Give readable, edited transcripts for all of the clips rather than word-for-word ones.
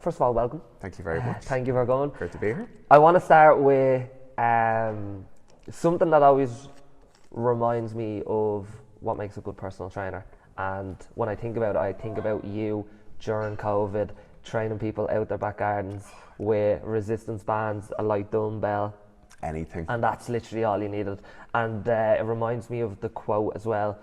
first of all, welcome. Thank you very much. Thank you for coming. Great to be here. I want to start with something that always reminds me of what makes a good personal trainer. And when I think about it, I think about you during COVID, training people out their back gardens with resistance bands, a light dumbbell. Anything. And that's literally all you needed. And it reminds me of the quote as well,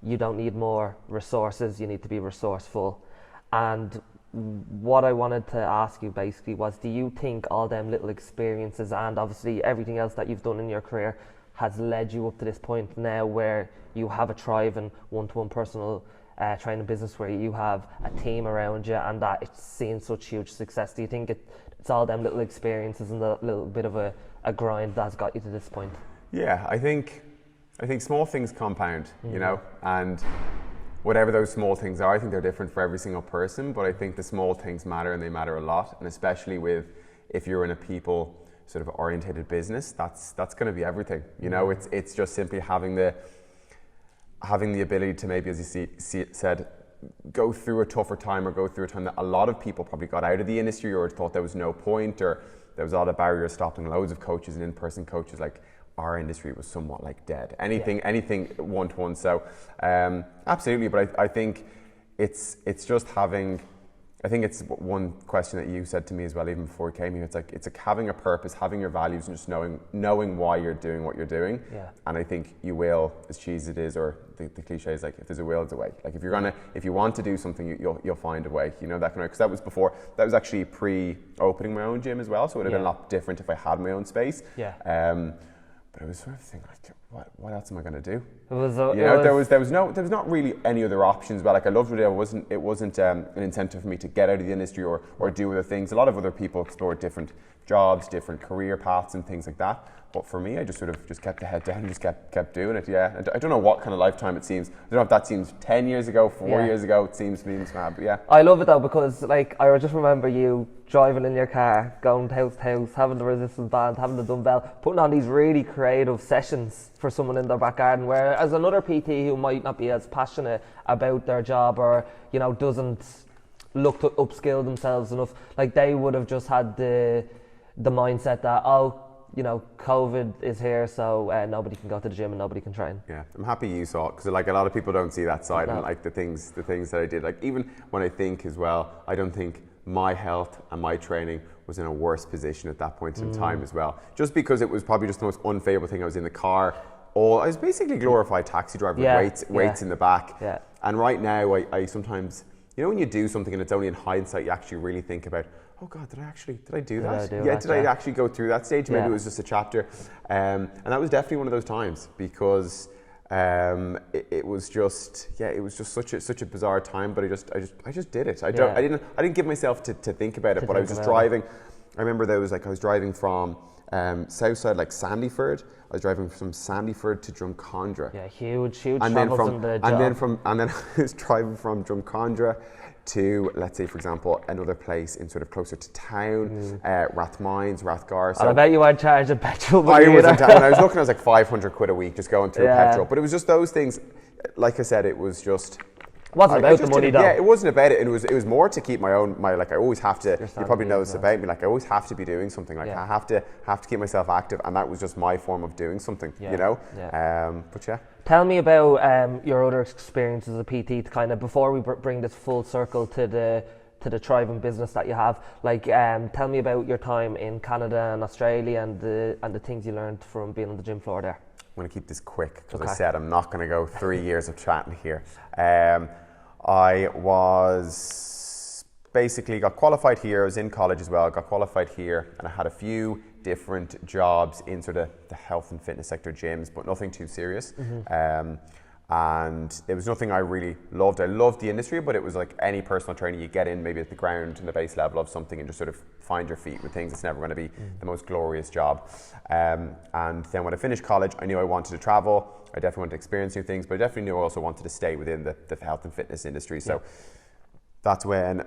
you don't need more resources, you need to be resourceful. And what I wanted to ask you basically was, do you think all them little experiences and obviously everything else that you've done in your career has led you up to this point now where you have a thriving one-to-one personal training business where you have a team around you and that it's seen such huge success? Do you think it's all them little experiences and a little bit of a grind that's got you to this point? Yeah, I think small things compound, you know, and whatever those small things are, I think they're different for every single person, but I think the small things matter and they matter a lot, and especially if you're in a people sort of orientated business, that's going to be everything. You know, it's just simply having the ability to maybe, as you said, go through a tougher time or go through a time that a lot of people probably got out of the industry or thought there was no point, or there was a lot of barriers stopping loads of coaches and in-person coaches. Like, our industry was somewhat like dead. Anything one-to-one. So absolutely, but I think it's just having, I think it's one question that you said to me as well, even before we came here. It's like, it's like having a purpose, having your values, and just knowing why you're doing what you're doing. Yeah. And I think you will, as cheesy as it is, or the cliche is like, if there's a will, there's a way. Like, if you want to do something, you'll find a way. You know, that kind of, because that was actually pre-opening my own gym as well. So it would have been a lot different if I had my own space. Yeah. But I was sort of thinking, like, what else am I going to do? There was not really any other options. But like, I loved it. It wasn't an incentive for me to get out of the industry or do other things. A lot of other people explored different jobs, different career paths, and things like that. But for me, I just sort of just kept the head down and just kept doing it. Yeah, I don't know what kind of lifetime it seems. I don't know if that seems 10 years ago, 4 years ago. It seems to me mad, but yeah. I love it though, because like, I just remember you driving in your car, going house to house, having the resistance band, having the dumbbell, putting on these really creative sessions for someone in their back garden. Whereas another PT who might not be as passionate about their job, or doesn't look to upskill themselves enough, like, they would have just had the mindset that, COVID is here, so nobody can go to the gym and nobody can train. Yeah, I'm happy you saw it, because like, a lot of people don't see that side. No. And like the things that I did, like, even when I think as well, I don't think my health and my training was in a worse position at that point in time as well. Just because it was probably just the most unfavorable thing. I was in the car. I was basically a glorified taxi driver with weights in the back. Yeah. And right now, I sometimes, when you do something and it's only in hindsight, you actually really think about, oh God, did I do that? Did I actually go through that stage? Maybe it was just a chapter. And that was definitely one of those times, because it was just such a bizarre time, but I just did it. I didn't give myself to think about it, but I was just driving. I remember I was driving from Southside, like Sandyford. I was driving from Sandyford to Drumcondra. Yeah, huge and travels in the job. And then I was driving from Drumcondra to, let's say, for example, another place in sort of closer to town, Rathmines, Rathgar. So I bet you weren't charging petrol. When I was looking, I was like 500 quid a week just going through petrol. But it was just those things. Like I said, it was just. It wasn't about the money though. Yeah, it wasn't about it. It was more to keep my like, I always have to, you probably know this about me, like, I always have to be doing something. Like, I have to keep myself active, and that was just my form of doing something, But yeah. Tell me about your other experiences as a PT, to kind of, before we bring this full circle to the thriving business that you have. Like, tell me about your time in Canada and Australia and the things you learned from being on the gym floor there. I'm going to keep this quick, because I said I'm not going to go 3 years of chatting here. I was basically got qualified here. I was in college as well, got qualified here, and I had a few different jobs in sort of the health and fitness sector gyms, but nothing too serious. And it was nothing I really loved. I loved the industry, but it was like any personal training, you get in maybe at the ground and the base level of something and just sort of find your feet with things. It's never going to be the most glorious job. And then when I finished college, I knew I wanted to travel. I definitely wanted to experience new things, but I definitely knew I also wanted to stay within the health and fitness industry. So that's when I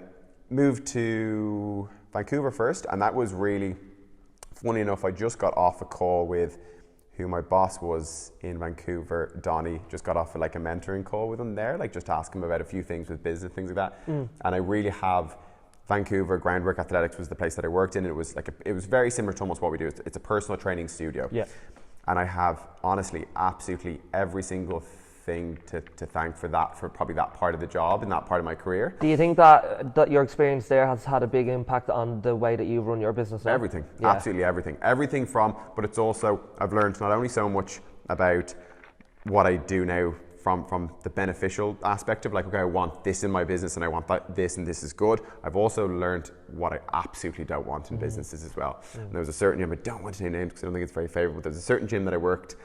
moved to Vancouver first. And that was really, funny enough, I just got off a call with who my boss was in Vancouver, Donnelly. Just got off like a mentoring call with him there, like just ask him about a few things with business, things like that. And I really have Vancouver, Groundwork Athletics was the place that I worked in. It was it was very similar to almost what we do. It's a personal training studio. Yeah. And I have honestly absolutely every single thing to thank for probably that part of the job and that part of my career. Do you think that your experience there has had a big impact on the way that you run your business now? Everything, absolutely everything. Everything from, but it's also, I've learned not only so much about what I do now from the beneficial aspect of like, okay, I want this in my business and I want this and this is good. I've also learned what I absolutely don't want in businesses as well. And there was a certain gym, I don't want to name names because I don't think it's very favorable, but there's a certain gym that I worked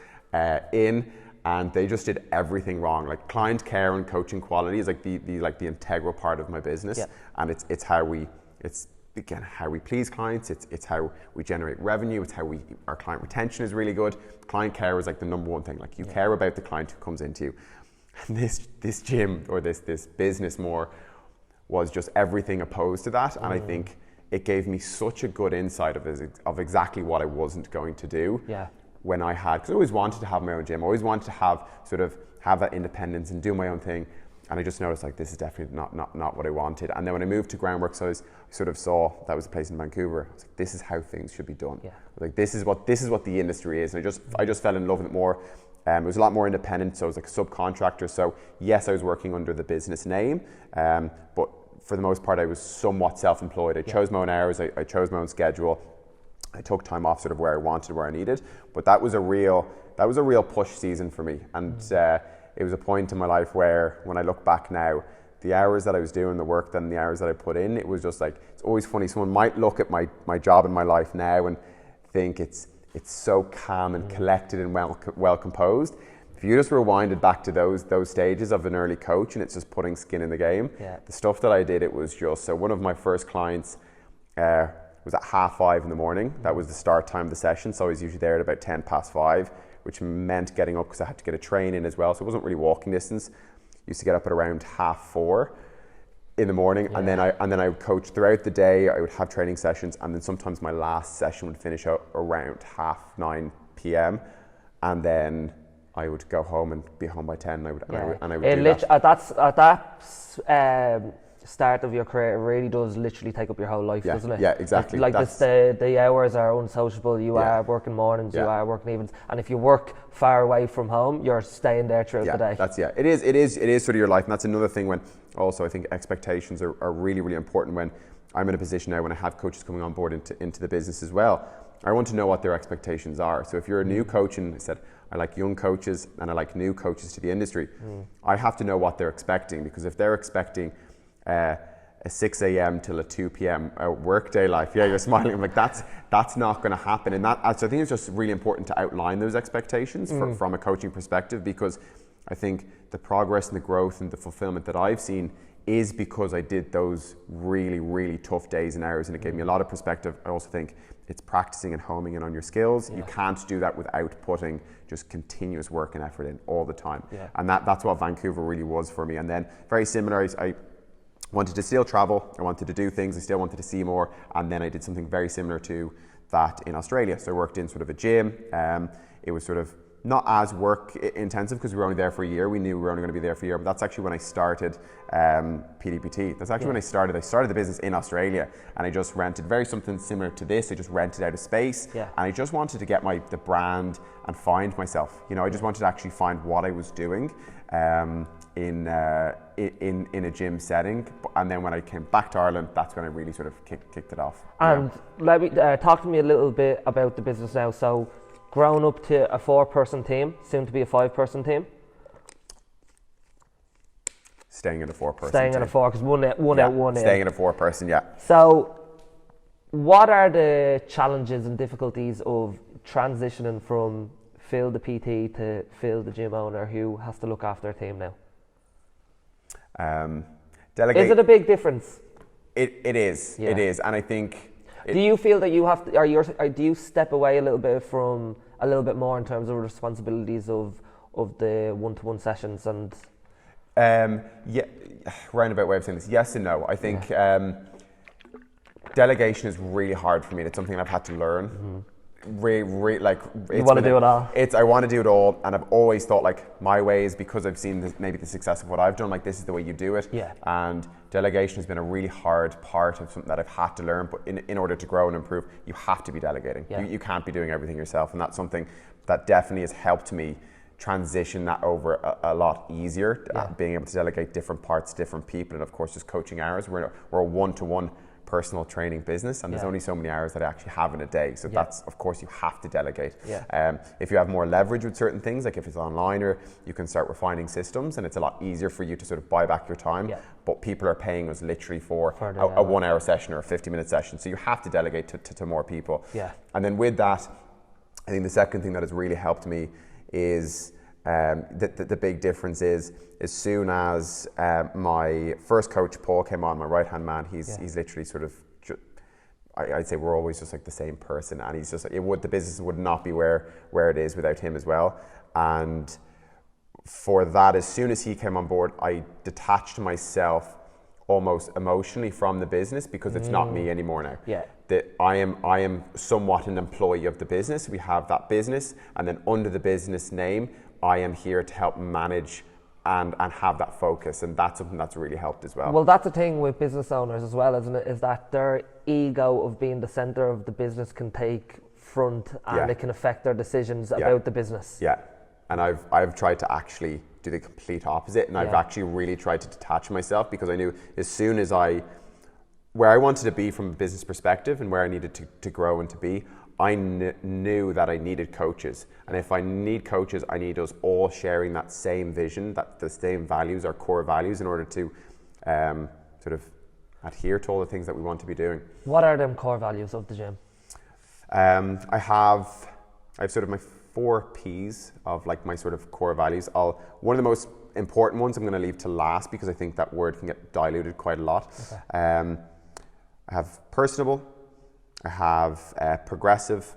in, and they just did everything wrong. Like client care and coaching quality is like the integral part of my business, and it's how we please clients. It's how we generate revenue. It's how our client retention is really good. Client care is like the number one thing. Like you care about the client who comes into you. And this gym or this business more was just everything opposed to that, and I think it gave me such a good insight of exactly what I wasn't going to do. When I had, because I always wanted to have my own gym, I always wanted to have that independence and do my own thing, and I just noticed like this is definitely not what I wanted. And then when I moved to Groundwork, so I sort of saw that was a place in Vancouver. I was like, this is how things should be done. Like this is what the industry is, and I just fell in love with it more. It was a lot more independent, so I was like a subcontractor. So yes, I was working under the business name, but for the most part, I was somewhat self-employed. I chose my own hours. I chose my own schedule. I took time off sort of where I wanted, where I needed, but that was a real push season for me. And it was a point in my life where, when I look back now, the hours that I was doing the work and the hours that I put in, it was just like, it's always funny. Someone might look at my job in my life now and think it's so calm and collected and well composed. If you just rewinded back to those stages of an early coach, and it's just putting skin in the game, the stuff that I did, it was just, so one of my first clients was at 5:30 in the morning. That was the start time of the session, so I was usually there at about 5:10, which meant getting up because I had to get a train in as well, so it wasn't really walking distance. Used to get up at around 4:30 in the morning, and then I would coach throughout the day. I would have training sessions, and then sometimes my last session would finish out around 9:30 p.m. and then I would go home and be home by 10. And I would do that. At that start of your career, it really does literally take up your whole life, doesn't it? Yeah, exactly. Like the hours are unsociable. You are working mornings, you are working evenings, and if you work far away from home, you're staying there throughout the day. It is sort of your life, and that's another thing. When also I think expectations are really, really important. When I'm in a position now, when I have coaches coming on board into the business as well, I want to know what their expectations are. So if you're a new coach, and I said I like young coaches and I like new coaches to the industry, I have to know what they're expecting, because if they're expecting a 6 a.m. till a 2 p.m. Workday life, you're smiling. I'm like, that's not going to happen. And so I think it's just really important to outline those expectations from a coaching perspective, because I think the progress and the growth and the fulfillment that I've seen is because I did those really, really tough days and hours, and it gave me a lot of perspective. I also think it's practicing and homing in on your skills. You can't do that without putting just continuous work and effort in all the time. And that's what Vancouver really was for me. And then very similar, I wanted to still travel, I wanted to do things, I still wanted to see more, and then I did something very similar to that in Australia. So I worked in sort of a gym. It was sort of not as work intensive because we were only there for a year. We knew we were only going to be there for a year, but that's actually when I started PDPT. That's actually when I started the business in Australia, and I just rented something similar to this. I just rented out a space, and I just wanted to get the brand and find myself. I just wanted to actually find what I was doing in a gym setting. And then when I came back to Ireland, that's when I really sort of kicked it off. And let me talk to me a little bit about the business now. So, grown up to a 4-person team, soon to be a 5-person team. Staying in a 4-person. Staying in a 4, because one out. Staying in a 4-person, So, what are the challenges and difficulties of transitioning from Phil the PT to Phil the gym owner who has to look after a team now? Is it a big difference? It is, and I think. Do you feel that you have to, do you step away a little bit more in terms of responsibilities of the one-to-one sessions and? Roundabout way of saying this, yes and no. I think delegation is really hard for me. It's something I've had to learn. like you want to do it all. I want to do it all, and I've always thought like my way is because I've seen maybe the success of what I've done. Like this is the way you do it. Yeah. And delegation has been a really hard part of something that I've had to learn. But in order to grow and improve, you have to be delegating. Yeah. You can't be doing everything yourself, and that's something that definitely has helped me transition that over a lot easier. Being able to delegate different parts, different people, and of course just coaching hours. We're a one-to-one personal training business, and there's only so many hours that I actually have in a day, so that's, of course, you have to delegate. If you have more leverage with certain things, like if it's online, or you can start refining systems, and it's a lot easier for you to sort of buy back your time. But people are paying us literally for a 1 hour session or a 50-minute session, so you have to delegate to more people. And then with that, I think the second thing that has really helped me is the big difference is as soon as my first coach Paul came on, my right hand man, he's literally sort of, I'd say we're always just like the same person, and he's just the business would not be where it is without him as well. And for that, as soon as he came on board, I detached myself almost emotionally from the business, because it's not me anymore now. That I am somewhat an employee of the business. We have that business, and then under the business name, I am here to help manage and have that focus, and that's something that's really helped as well. Well, that's the thing with business owners as well, isn't it? Is that their ego of being the center of the business can take front, and it can affect their decisions about the business. And I've tried to actually do the complete opposite, and I've actually really tried to detach myself, because I knew as soon as where I wanted to be from a business perspective and where I needed to grow and to be, I knew that I needed coaches. And if I need coaches, I need us all sharing that same vision, that the same values, our core values, in order to sort of adhere to all the things that we want to be doing. What are them core values of the gym? I have sort of my 4 P's of like my sort of core values. One of the most important ones I'm going to leave to last, because I think that word can get diluted quite a lot. I have personable. I have progressive.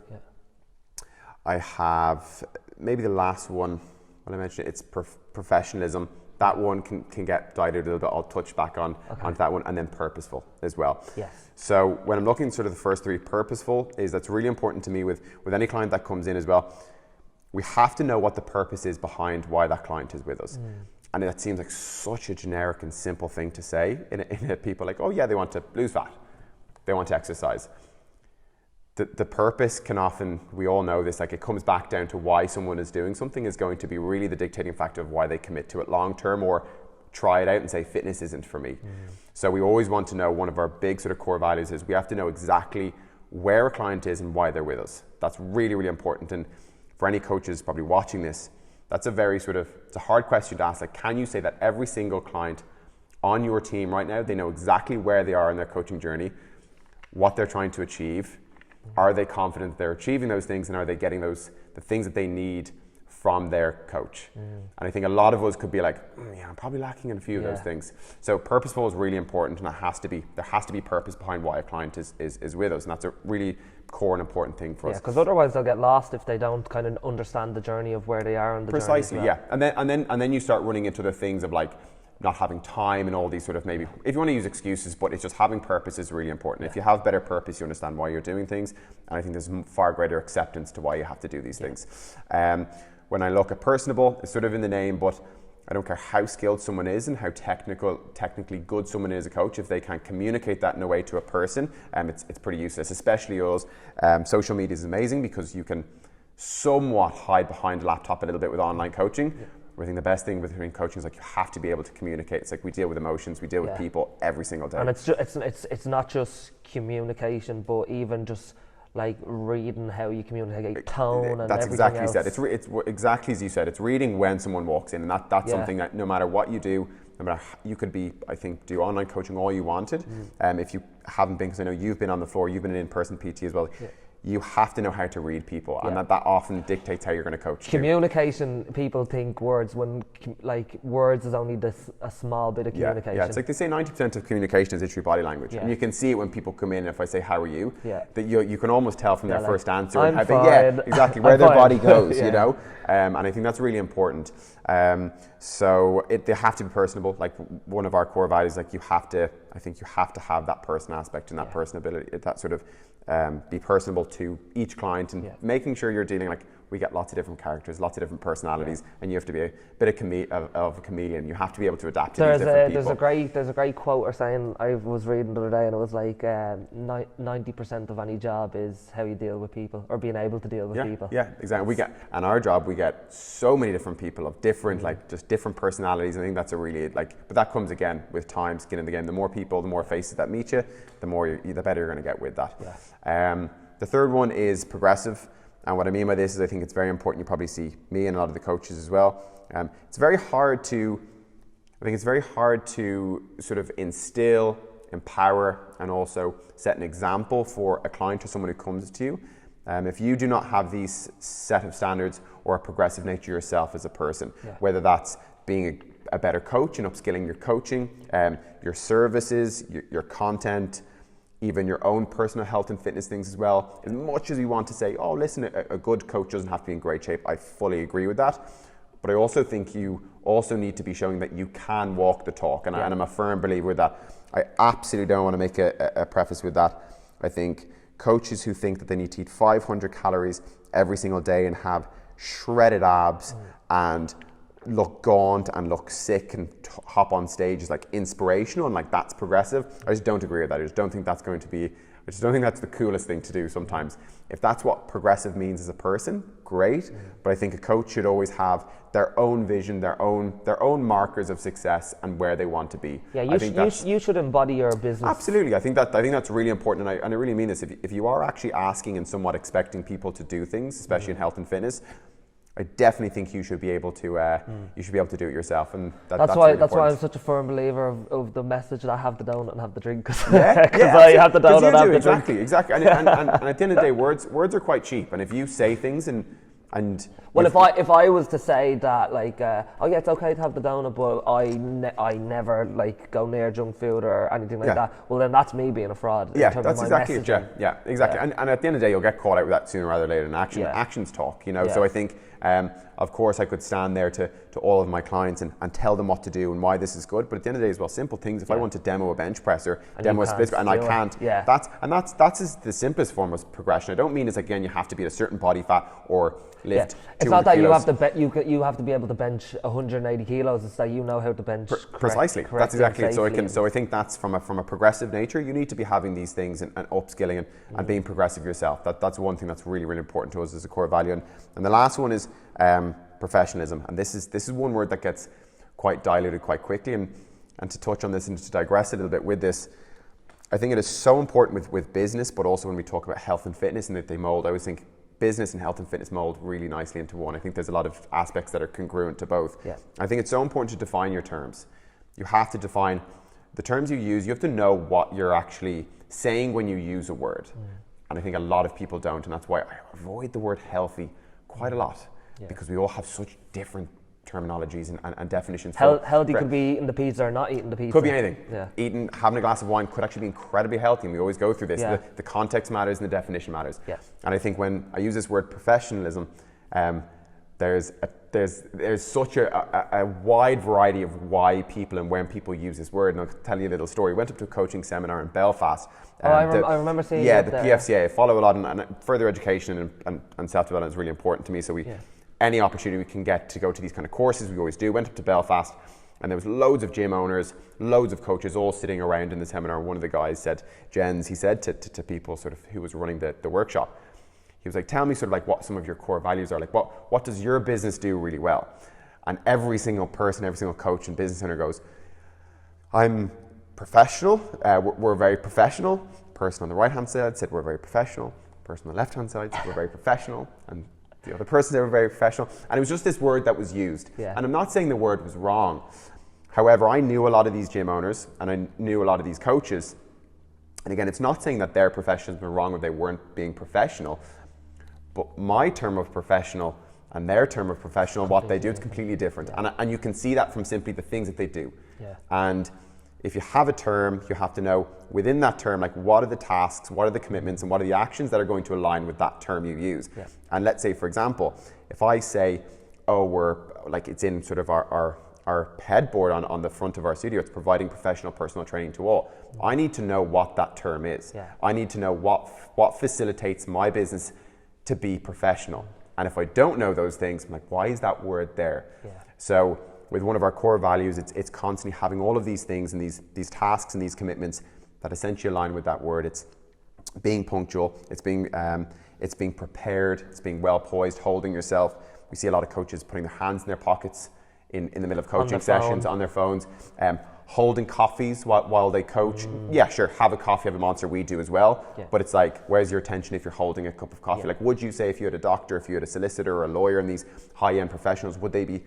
I have maybe the last one, when I mentioned it's professionalism. That one can get diluted a little bit. I'll touch back onto that one, and then purposeful as well. So when I'm looking sort of the first 3, purposeful that's really important to me with any client that comes in as well. We have to know what the purpose is behind why that client is with us. And that seems like such a generic and simple thing to say. In people like, oh yeah, they want to lose fat, they want to exercise. The purpose can often, we all know this, like it comes back down to why someone is doing something is going to be really the dictating factor of why they commit to it long term, or try it out and say fitness isn't for me. So we always want to know, one of our big sort of core values is we have to know exactly where a client is and why they're with us. That's really, really important. And for any coaches probably watching this, that's it's a hard question to ask. Like, can you say that every single client on your team right now, they know exactly where they are in their coaching journey, what they're trying to achieve? Are they confident they're achieving those things, and are they getting the things that they need from their coach? And I think a lot of us could be like, I'm probably lacking in a few of those things. So purposeful is really important, and there has to be purpose behind why a client is with us, and that's a really core and important thing for us. Because otherwise they'll get lost if they don't kind of understand the journey of where they are on the journey. Precisely, and then you start running into the things of like not having time and all these sort of, maybe, if you want to use excuses, but it's just having purpose is really important. If you have better purpose, you understand why you're doing things, and I think there's far greater acceptance to why you have to do these things. When I look at personable, it's sort of in the name, but I don't care how skilled someone is and how technically good someone is as a coach, if they can't communicate that in a way to a person, it's pretty useless, especially yours. Social media is amazing because you can somewhat hide behind a laptop a little bit with online coaching. I think the best thing with coaching is like you have to be able to communicate. It's like we deal with emotions, we deal with people every single day. And it's not just communication, but even just like reading how you communicate, tone, and that's everything exactly else. Said. It's exactly as you said. It's reading when someone walks in, and that's something that no matter what you do, no matter, you could be, I think, do online coaching all you wanted. If you haven't been, because I know you've been on the floor, you've been an in-person PT as well. You have to know how to read people, and that often dictates how you're going to coach. Communication, people think words, when like words is only a small bit of communication. Yeah, it's like they say 90% of communication is literally body language, and you can see it when people come in. If I say how are you, that you can almost tell from their first answer I'm and fine. exactly where their body goes, you know. And I think that's really important. So they have to be personable. Like one of our core values, like you have to I think you have to have that person aspect and that personability, that sort of be personable to each client, and making sure you're dealing, like, we get lots of different characters, lots of different personalities, and you have to be a bit of a chameleon. You have to be able to adapt to these different people. There's a great quote or saying I was reading the other day, and it was like 90% of any job is how you deal with people, or being able to deal with people. Yeah, exactly. And our job, we get so many different people of different, like, just different personalities. I think that's a really, like, but that comes again with time, skin in the game. The more people, the more faces that meet you, the better you're going to get with that. The third one is progressive. And what I mean by this is, I think it's very important. You probably see me and a lot of the coaches as well. It's very hard to sort of instill, empower, and also set an example for a client or someone who comes to you. If you do not have these set of standards or a progressive nature yourself as a person, whether that's being a better coach and upskilling your coaching, your services, your content, even your own personal health and fitness things as well. As much as we want to say, oh, listen, a good coach doesn't have to be in great shape, I fully agree with that. But I also think you also need to be showing that you can walk the talk. And I'm a firm believer with that. I absolutely don't want to make a preface with that. I think coaches who think that they need to eat 500 calories every single day and have shredded abs and look gaunt and look sick and hop on stage is like inspirational and like that's progressive. I just don't agree with that. I just don't think that's the coolest thing to do sometimes. If that's what progressive means as a person, great. But I think a coach should always have their own vision, their own markers of success and where they want to be. Yeah, you should embody your business. Absolutely. I think that's really important, and I really mean this. If you are actually asking and somewhat expecting people to do things, especially in health and fitness, I definitely think you should be able to do it yourself, and that's why I'm such a firm believer of the message that I have the donut and have the drink, because I have the donut and have the drink. Exactly. And at the end of the day, words are quite cheap, and if you say things and well, if I was to say that, like, it's okay to have the donut, but I never like go near junk food or anything like that. Well, then that's me being a fraud. Yeah, that's exactly it. Yeah, exactly. Yeah. And at the end of the day, you'll get caught out with that sooner rather than later. In action, actions talk. So I think, of course, I could stand there to all of my clients and tell them what to do and why this is good. But at the end of the day, as well, simple things. If I want to demo a bench press or demo a split and I can't, that's the simplest form of progression. I don't mean it's like, again, you have to be at a certain body fat or lift. It's not that kilos. You have to be able to bench 180 kilos. It's that you know how to bench. Precisely. That's exactly it. So I think that's from a progressive nature. You need to be having these things and upskilling and being progressive yourself. That's one thing that's really, really important to us as a core value. And the last one is professionalism. And this is one word that gets quite diluted quite quickly. And to touch on this and to digress a little bit with this, I think it is so important with business, but also when we talk about health and fitness and that they mold. I always think business and health and fitness mold really nicely into one. I think there's a lot of aspects that are congruent to both. Yeah. I think it's so important to define your terms. You have to define the terms you use. You have to know what you're actually saying when you use a word. And I think a lot of people don't, and that's why I avoid the word healthy quite a lot, because we all have such different terminologies and definitions. Healthy could be eating the pizza or not eating the pizza. Could be anything. Yeah. Having a glass of wine could actually be incredibly healthy, and we always go through this. Yeah. The context matters and the definition matters. Yeah. And I think when I use this word professionalism, there's such a wide variety of why people and when people use this word. And I'll tell you a little story. I went up to a coaching seminar in Belfast. I remember seeing that. Yeah, the PFCA. I follow a lot, and further education and self-development is really important to me. So any opportunity we can get to go to these kind of courses, we always do. Went up to Belfast, and there was loads of gym owners, loads of coaches all sitting around in the seminar. One of the guys said, he said to people sort of who was running the workshop, he was like, tell me sort of like what some of your core values are. Like what does your business do really well? And every single person, every single coach and business owner goes, I'm professional. We're very professional. Person on the right hand side said we're very professional. Person on the left hand side said we're very professional. And the other person, they were very professional. And it was just this word that was used. Yeah. And I'm not saying the word was wrong. However, I knew a lot of these gym owners and I knew a lot of these coaches. And again, it's not saying that their professions were wrong or they weren't being professional. But my term of professional and their term of professional, what they do, is completely different. Yeah. And you can see that from simply the things that they do. Yeah. And if you have a term, you have to know within that term, like what are the tasks, what are the commitments, and what are the actions that are going to align with that term you use. Yeah. And let's say, for example, if I say, we're like, it's in sort of our headboard on the front of our studio. It's providing professional personal training to all. I need to know what that term is. Yeah. I need to know what facilitates my business to be professional. And if I don't know those things, I'm like, why is that word there? Yeah. So with one of our core values, it's constantly having all of these things and these tasks and these commitments that essentially align with that word. It's being punctual, it's being prepared, it's being well poised, holding yourself. We see a lot of coaches putting their hands in their pockets in the middle of coaching sessions, on their phones, holding coffees while they coach. Yeah, sure, have a coffee, have a Monster, we do as well. Yeah. But it's like, where's your attention if you're holding a cup of coffee? Yeah. Like, would you say if you had a doctor, if you had a solicitor or a lawyer and these high-end professionals, would they be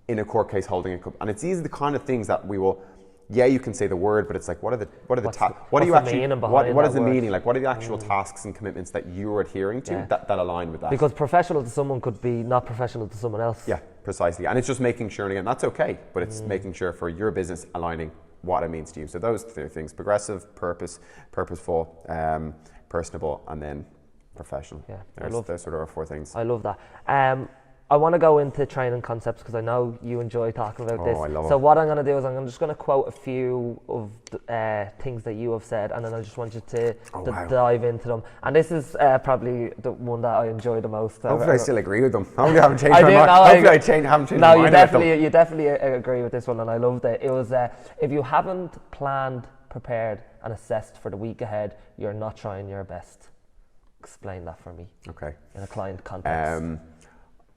in a court case holding a cup? And it's these are the kind of things that we will, you can say the word, but it's like, what is the meaning? Like, what are the actual tasks and commitments that you're adhering to that align with that? Because professional to someone could be not professional to someone else. Yeah, precisely. And it's just making sure, and again, that's okay, but it's making sure for your business aligning what it means to you. So those three things: progressive, purposeful, personable, and then professional. Yeah, those sort of our four things. I love that. I want to go into training concepts because I know you enjoy talking about this. I love so it. What I'm going to do is I'm just going to quote a few of the things that you have said, and then I just want you to dive into them. And this is probably the one that I enjoy the most. Hopefully I still agree with them. Hopefully I haven't changed my mind. Hopefully I haven't changed my mind. You definitely agree with this one, and I loved it. It was, if you haven't planned, prepared, and assessed for the week ahead, you're not trying your best. Explain that for me. Okay. In a client context.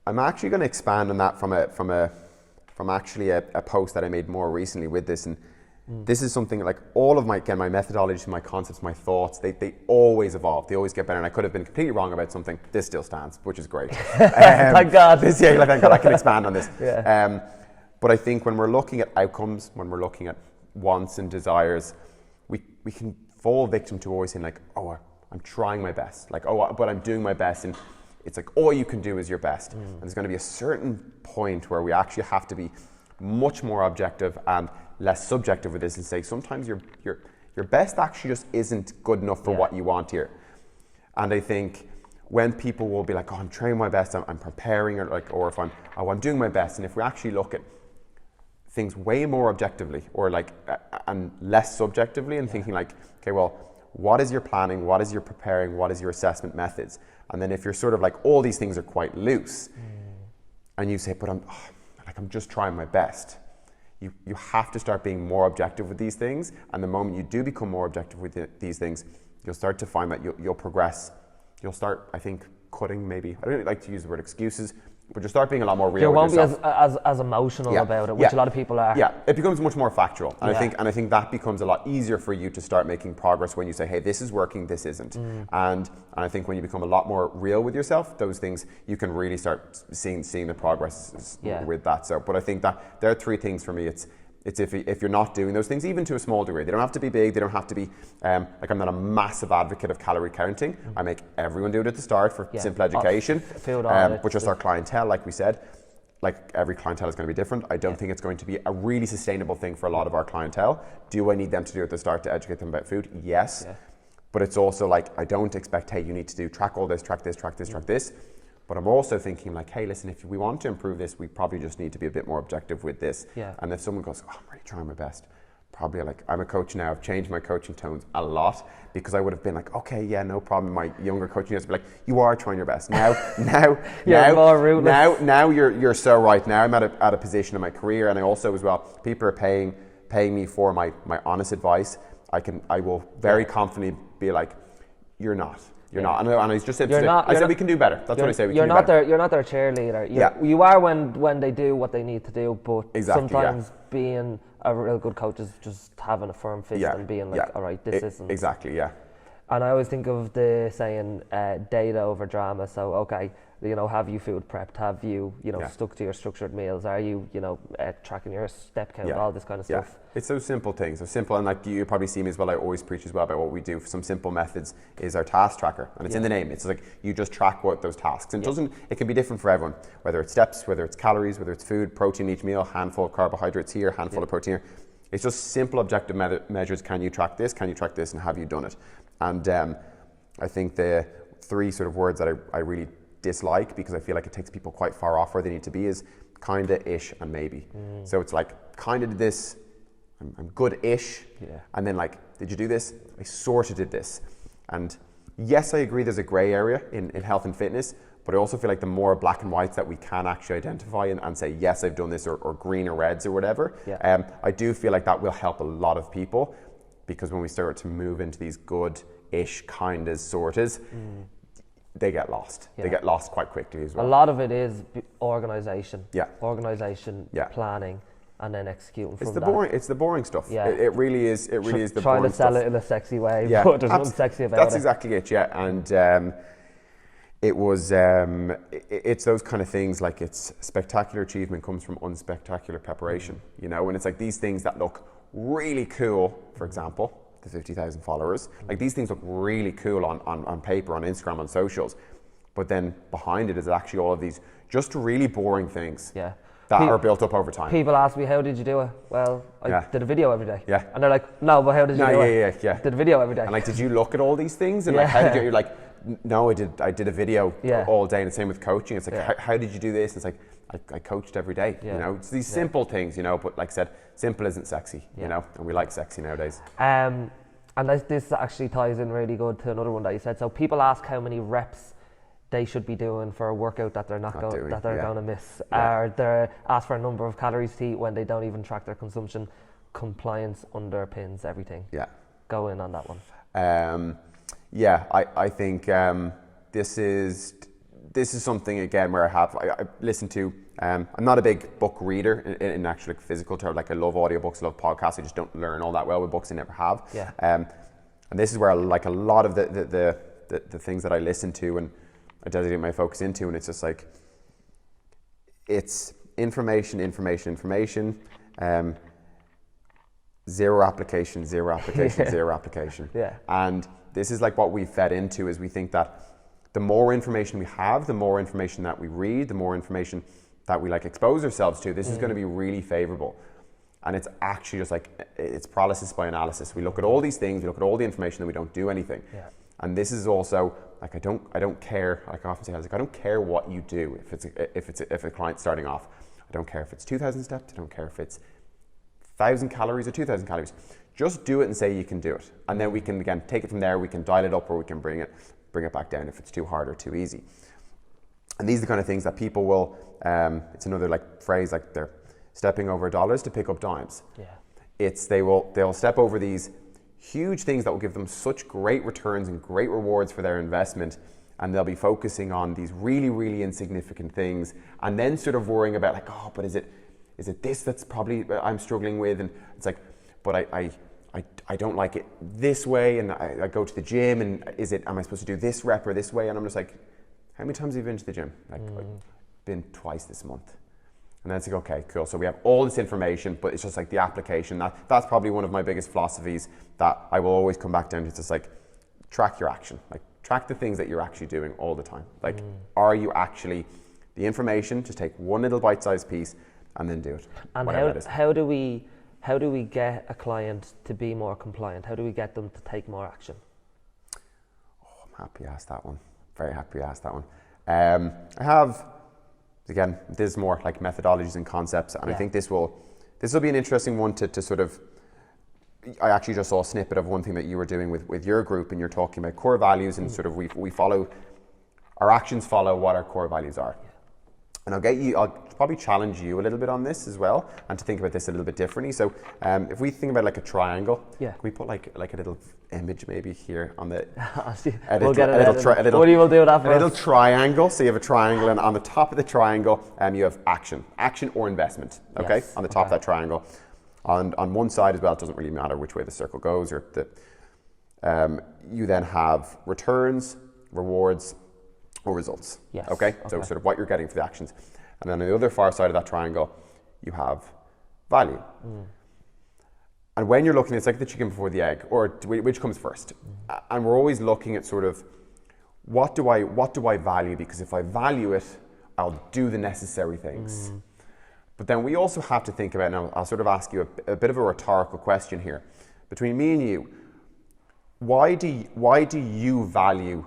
I'm actually going to expand on that from actually a post that I made more recently with this, and this is something like all of my methodologies, my concepts, my thoughts, they always evolve, they always get better, and I could have been completely wrong about something. This still stands, which is great. Thank God. Thank God I can expand on this. Yeah. But I think when we're looking at outcomes, when we're looking at wants and desires, we can fall victim to always saying like, oh, I'm trying my best, like, oh, but I'm doing my best, and it's like all you can do is your best. And there's going to be a certain point where we actually have to be much more objective and less subjective with this and say sometimes your best actually just isn't good enough for what you want here. And I think when people will be like, oh, I'm trying my best, I'm preparing, or if I'm doing my best, and if we actually look at things way more objectively or like and less subjectively and thinking like, okay, well, what is your planning? What is your preparing? What is your assessment methods? And then if you're sort of like, all these things are quite loose and you say, but I'm just trying my best. You have to start being more objective with these things. And the moment you do become more objective with these things, you'll start to find that you'll progress. You'll start, I think, cutting maybe, I don't like to use the word excuses, but you start being a lot more real with yourself. You won't be as emotional about it, which a lot of people are. Yeah, it becomes much more factual. And I think that becomes a lot easier for you to start making progress when you say, hey, this is working, this isn't. And I think when you become a lot more real with yourself, those things, you can really start seeing the progress with that. So, but I think that there are three things for me. It's if you're not doing those things, even to a small degree. They don't have to be big, they don't have to be, like I'm not a massive advocate of calorie counting. I make everyone do it at the start for simple education, but just our clientele, like we said, like every clientele is going to be different. I don't think it's going to be a really sustainable thing for a lot of our clientele. Do I need them to do it at the start to educate them about food? Yes. But it's also like, I don't expect, hey, you need to track all this, track this, track this, track this. But I'm also thinking like, hey, listen, if we want to improve this, we probably just need to be a bit more objective with this. And if someone goes, oh, I'm really trying my best, probably like, I'm a coach now, I've changed my coaching tones a lot because I would have been like, okay, yeah, no problem. My younger coaching used to be like, you are trying your best. Now you're so right. Now I'm at a position in my career, and I also as well, people are paying me for my honest advice. I will very confidently be like, you're not. You're not, and I just said, I said we can do better. That's what I say. We can do better. You're not their cheerleader. You are when they do what they need to do, but sometimes being a real good coach is just having a firm fist and being like, all right, this isn't. Exactly, yeah. And I always think of the saying, data over drama. So, okay, have you food prepped? Have you, stuck to your structured meals? Are you, tracking your step count? All this kind of stuff. It's those simple things. They're simple, and like you probably see me as well. I always preach as well about what we do. Some simple methods is our task tracker, and it's in the name. It's like you just track what those tasks, and it can be different for everyone. Whether it's steps, whether it's calories, whether it's food, protein each meal, handful of carbohydrates here, handful of protein here. It's just simple objective measures. Can you track this? Can you track this? And have you done it? And I think the three sort of words that I really dislike, because I feel like it takes people quite far off where they need to be, is kinda, ish, and maybe. So it's like, kinda did this, I'm good-ish, and then like, did you do this? I sort of did this. And yes, I agree there's a gray area in health and fitness, but I also feel like the more black and whites that we can actually identify and say, yes, I've done this, or green or reds or whatever, I do feel like that will help a lot of people, because when we start to move into these good-ish, kindas, sortas, they get lost. They get lost quite quickly as well. A lot of it is organisation. Organisation, Yeah. planning, and then executing from It's the that. boring. It's the boring stuff. Yeah. It really is. It really is the trying boring to sell stuff. it in a sexy way, Yeah, but there's nothing sexy about That's it. exactly it. Yeah, and it was. It's those kind of things. Like, it's spectacular achievement comes from unspectacular preparation. You know, and it's like these things that look really cool. For example, the 50,000 followers. Like, these things look really cool on paper, on Instagram, on socials, but then behind it is actually all of these just really boring things. Yeah. That are built up over time. People ask me, how did you do it? Well, I did a video every day. Yeah. And they're like, no, but how did you do it? Yeah. Did a video every day. And like, did you look at all these things? And like, how did you? You're like, no, I did a video all day. And the same with coaching. It's like, how did you do this? And it's like, I coached every day. You know, it's these simple things. You know, but like I said, simple isn't sexy. You know, and we like sexy nowadays. And this actually ties in really good to another one that you said. So people ask how many reps they should be doing for a workout that they're not going to miss, or they ask for a number of calories to eat when they don't even track their consumption. Compliance underpins everything. Go in on that one. I think this is something again where I listen to. I'm not a big book reader in actual physical terms. Like, I love audiobooks, I love podcasts. I just don't learn all that well with books. I never have. And this is where like a lot of the things that I listen to and I designate my focus into, and it's just like, it's information, zero application, zero application. And this is like what we fed into, is we think that the more information we have, the more information that we read, the more information that we like expose ourselves to, this is going to be really favorable. And it's actually just like, it's paralysis by analysis. We look at all these things, we look at all the information, and we don't do anything. And this is also like, I don't care. Like, I often say, I don't care what you do. If a client's starting off, I don't care if it's 2,000 steps. I don't care if it's 1,000 calories or 2,000 calories. Just do it and say you can do it, and then we can again take it from there. We can dial it up, or we can bring it back down if it's too hard or too easy. And these are the kind of things that people will. It's another like phrase, like they're stepping over dollars to pick up dimes. They'll step over these huge things that will give them such great returns and great rewards for their investment, and they'll be focusing on these really, really insignificant things, and then sort of worrying about like, oh, but is it this that's probably I'm struggling with? And it's like, but I don't like it this way, and I go to the gym, and am I supposed to do this rep or this way? And I'm just like, how many times have you been to the gym? Like, I've been twice this month. And then it's like, okay, cool. So we have all this information, but it's just like the application. That's probably one of my biggest philosophies that I will always come back down to. It's just like, track your action. Like, track the things that you're actually doing all the time. Like, are you actually, the information, just take one little bite-sized piece and then do it. And how do we get a client to be more compliant? How do we get them to take more action? Oh, I'm happy you asked that one. Very happy you asked that one. I have, again, this is more like methodologies and concepts, and I think this will be an interesting one to sort of. I actually just saw a snippet of one thing that you were doing with your group, and you're talking about core values, and sort of we follow, our actions follow what our core values are. And I'll probably challenge you a little bit on this as well, and to think about this a little bit differently. So if we think about like a triangle, can we put like a little image maybe here on the we'll get it. What will do that for a little triangle. So you have a triangle, and on the top of the triangle, you have action or investment. Okay, yes. On the top of that triangle. On one side as well, it doesn't really matter which way the circle goes, or you then have returns, rewards, or results. Yes. Okay? So sort of what you're getting for the actions. And then on the other far side of that triangle, you have value. And when you're looking, it's like the chicken before the egg, or which comes first. And we're always looking at sort of, what do I value? Because if I value it, I'll do the necessary things. But then we also have to think about, now I'll sort of ask you a bit of a rhetorical question here. Between me and you, why do you value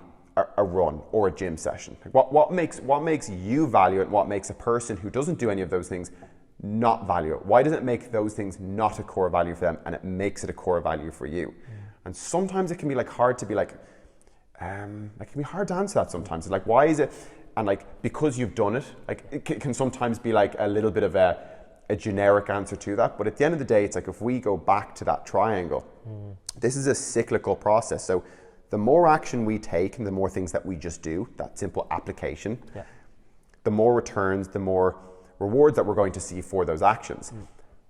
a run or a gym session? Like what makes you value it? What makes a person who doesn't do any of those things not value it? Why does it make those things not a core value for them and it makes it a core value for you? And sometimes it can be like hard to be like, it can be hard to answer that sometimes. Like, why is it? And like, because you've done it, like it can sometimes be like a little bit of a generic answer to that. But at the end of the day, it's like, if we go back to that triangle, this is a cyclical process. So the more action we take and the more things that we just do, that simple application, the more returns, the more rewards that we're going to see for those actions.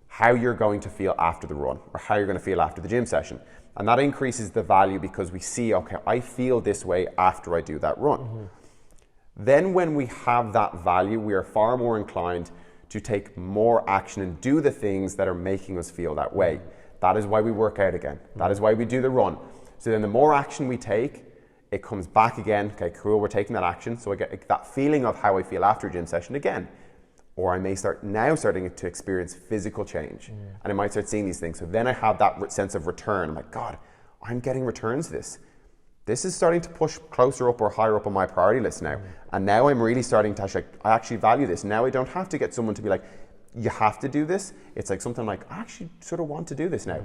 How you're going to feel after the run or how you're going to feel after the gym session. And that increases the value because we see, okay, I feel this way after I do that run. Then when we have that value, we are far more inclined to take more action and do the things that are making us feel that way. That is why we work out again. That is why we do the run. So then the more action we take, it comes back again. Okay, cool, we're taking that action. So I get that feeling of how I feel after a gym session again. Or I may starting to experience physical change. And I might start seeing these things. So then I have that sense of return. I'm like, God, I'm getting returns to this. This is starting to push closer up or higher up on my priority list now. And now I'm really starting to I actually value this. Now I don't have to get someone to be like, you have to do this. It's like something like, I actually sort of want to do this now.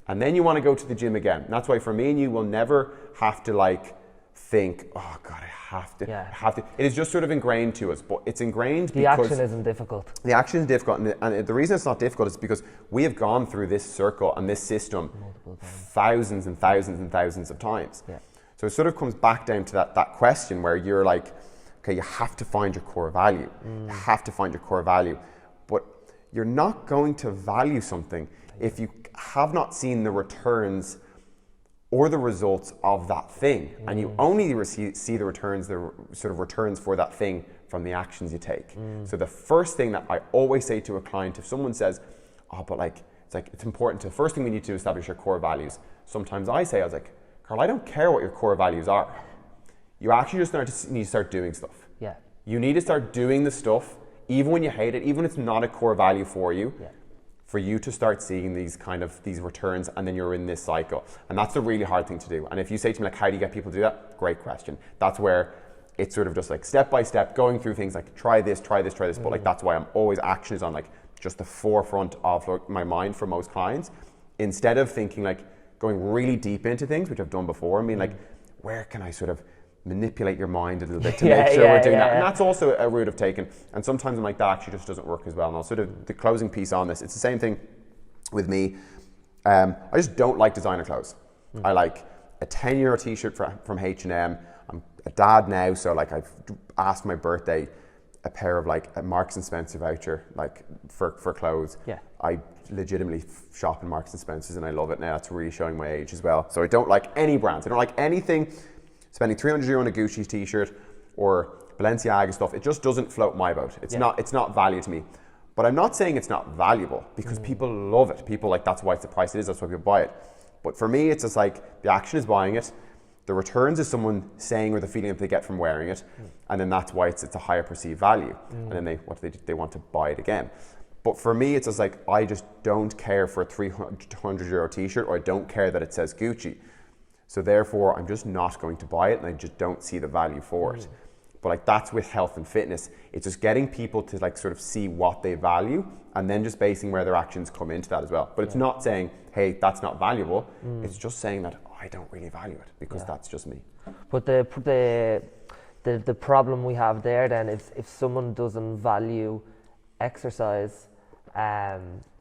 And then you want to go to the gym again. And that's why for me and you will never have to like think, oh God, I have to. It is just sort of ingrained to us, but it's ingrained because... The action isn't difficult. The action is difficult, and the reason it's not difficult is because we have gone through this circle and this system thousands and thousands and thousands of times. So it sort of comes back down to that question where you're like, okay, you have to find your core value. You have to find your core value. But you're not going to value something if you have not seen the returns or the results of that thing. And you only see the returns, the sort of returns for that thing from the actions you take. So the first thing that I always say to a client, if someone says, oh, but like, it's important to, first thing we need to establish your core values. Sometimes I was like, Carl, I don't care what your core values are. You actually just need to start doing stuff. You need to start doing the stuff, even when you hate it, even when it's not a core value for you, for you to start seeing these returns, and then you're in this cycle. And that's a really hard thing to do. And if you say to me, like, how do you get people to do that? Great question. That's where it's sort of just like step by step, going through things like try this. But like, that's why I'm always, action is on like just the forefront of my mind for most clients, instead of thinking like, going really deep into things, which I've done before. I mean, like, where can I sort of manipulate your mind a little bit to make sure we're doing that? And that's also a route I've taken. And sometimes I'm like, that actually just doesn't work as well. And I'll sort of, the closing piece on this, it's the same thing with me. I just don't like designer clothes. I like a €10 t-shirt from H&M. I'm a dad now, so like I've asked my birthday a pair of like a Marks and Spencer voucher, like for clothes. I legitimately shop in Marks and Spencers and I love it now. That's really showing my age as well. So I don't like any brands. I don't like anything spending €300 on a Gucci t-shirt or Balenciaga stuff. It just doesn't float my boat. It's not value to me. But I'm not saying it's not valuable, because people love it. People like, that's why it's the price it is, that's why people buy it. But for me, it's just like, the action is buying it. The returns is someone saying or the feeling that they get from wearing it. And then that's why it's a higher perceived value. And then they want to buy it again. But for me, it's just like, I just don't care for a €300 t-shirt, or I don't care that it says Gucci. So therefore, I'm just not going to buy it, and I just don't see the value for it. But like, that's with health and fitness. It's just getting people to like sort of see what they value, and then just basing where their actions come into that as well. But it's not saying, hey, that's not valuable. It's just saying that I don't really value it, because that's just me. But the problem we have there then is, if someone doesn't value exercise,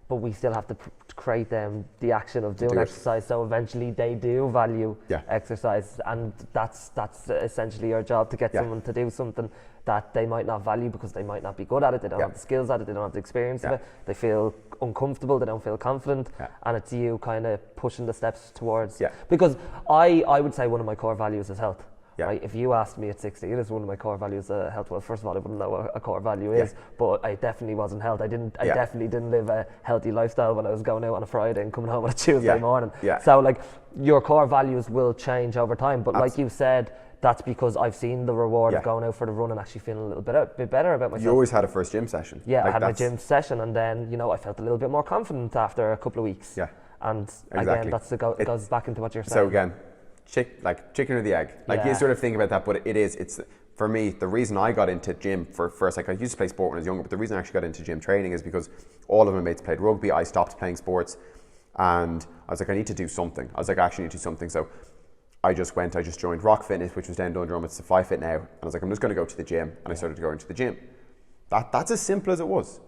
but we still have to create them the action of doing exercise, so eventually they do value exercise, and that's essentially your job, to get someone to do something that they might not value because they might not be good at it, they don't have the skills at it, they don't have the experience of it, they feel uncomfortable, they don't feel confident, and it's you kind of pushing the steps towards, because I would say one of my core values is health. Right? If you asked me at 16, it is one of my core values, health. Well, first of all, I wouldn't know what a core value is, but I definitely wasn't health. I definitely didn't live a healthy lifestyle when I was going out on a Friday and coming home on a Tuesday morning. So like, your core values will change over time. But like you said, that's because I've seen the reward of going out for the run and actually feeling a little bit better about myself. You always had a first gym session. Yeah, like, I had my gym session, and then, you know, I felt a little bit more confident after a couple of weeks. And again, it goes back into what you're saying. So again, chicken or the egg. Like you sort of think about that, but it's for me, the reason I got into gym first, like I used to play sport when I was younger, but the reason I actually got into gym training is because all of my mates played rugby. I stopped playing sports and I was like, I need to do something. I actually need to do something. So I just joined Rock Fitness, which was down Dundrum. It's a 5 Fit now. And I was like, I'm just going to go to the gym. And I started going to the gym. That's as simple as it was.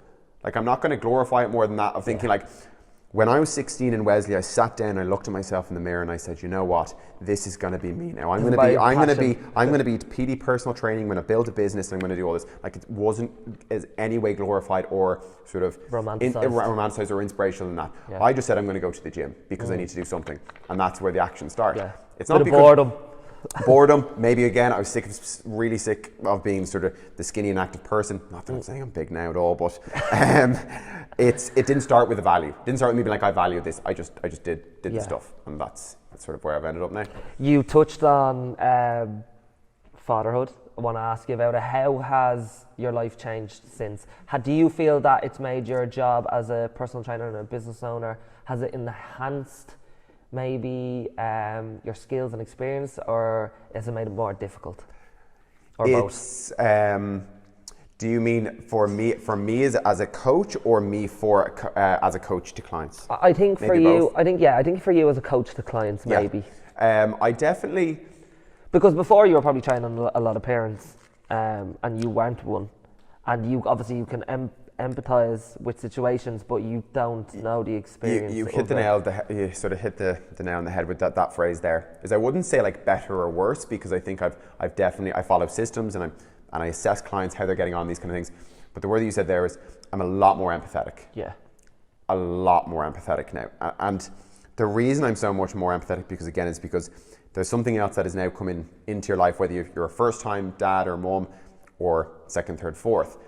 Like, I'm not going to glorify it more than that, of thinking like, when I was 16 in Wesley, I sat down, I looked at myself in the mirror and I said, you know what, this is going to be me now. I'm going to be PD personal training. I'm going to build a business and I'm going to do all this. Like, it wasn't as any way glorified or sort of romanticized or inspirational than that. Yeah. I just said, I'm going to go to the gym because I need to do something. And that's where the action started. Yeah. It's not because boredom, maybe again, I was really sick of being sort of the skinny and active person. Not that I'm saying I'm big now at all, but it didn't start with a value. It didn't start with me being like, I value this. I just did the stuff, and that's sort of where I've ended up now. You touched on fatherhood. I want to ask you about it. How has your life changed since? Do you feel that it's made your job as a personal trainer and a business owner, has it enhanced maybe your skills and experience, or has it made it more difficult, or both? Do you mean for me as a coach, or me as a coach to clients? I think maybe for you both. I think for you as a coach to clients, maybe. I definitely, because before you were probably training a lot of parents, and you weren't one, and you can empathize with situations, but you don't know the experience. You hit the nail. You sort of hit the nail on the head with that phrase there. Is I wouldn't say like better or worse, because I think I've definitely, I follow systems and I assess clients, how they're getting on, these kind of things. But the word that you said there is, I'm a lot more empathetic. Yeah. A lot more empathetic now. And the reason I'm so much more empathetic, because again, is because there's something else that is now coming into your life, whether you're a first time dad or mom, or second, third, fourth.